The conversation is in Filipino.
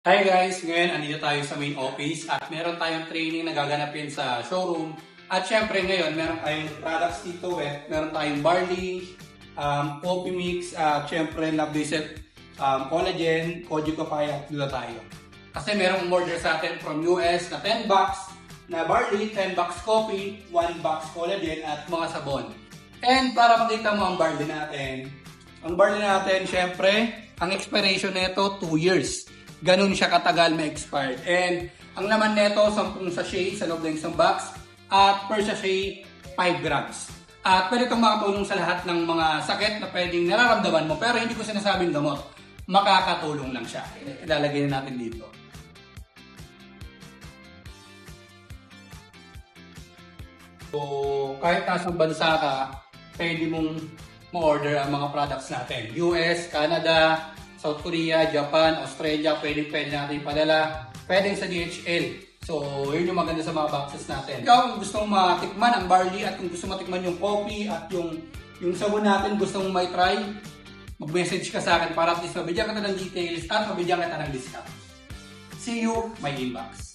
Hi guys! Ngayon, andito tayo sa main office at meron tayong training na gaganapin sa showroom. At syempre ngayon, meron tayong products dito meron tayong barley, coffee mix, at syempre Lab-Reset collagen, Koji Papaya, at dito tayo. Kasi merong order sa atin from US na 10 box na barley, 10 box coffee, 1 box collagen, at mga sabon. And para makita mo ang barley natin, syempre, ang expiration nito 2 years. Ganun siya katagal ma-expired. And ang laman nito, 10 sachet sa loob ng isang box at per sachet 5 grams. At pwede itong makatulong sa lahat ng mga sakit na pwedeng nararamdaman mo, pero hindi ko sinasabing gamot. Makakatulong lang siya. Ilalagay na natin dito. So, kahit nasang bansa ka, pwede mong ma-order ang mga products natin. US, Canada, South Korea, Japan, Australia, pwede natin ipadala. Pwedeng sa DHL. So, yun yung maganda sa mga boxes natin. Ikaw, kung gusto mong matikman ang barley at kung gusto mong matikman yung coffee at yung sabon natin, gusto mong may try, mag-message ka sa akin para at least mabigyan kita ng details at mabigyan kita ng discount. See you, my inbox.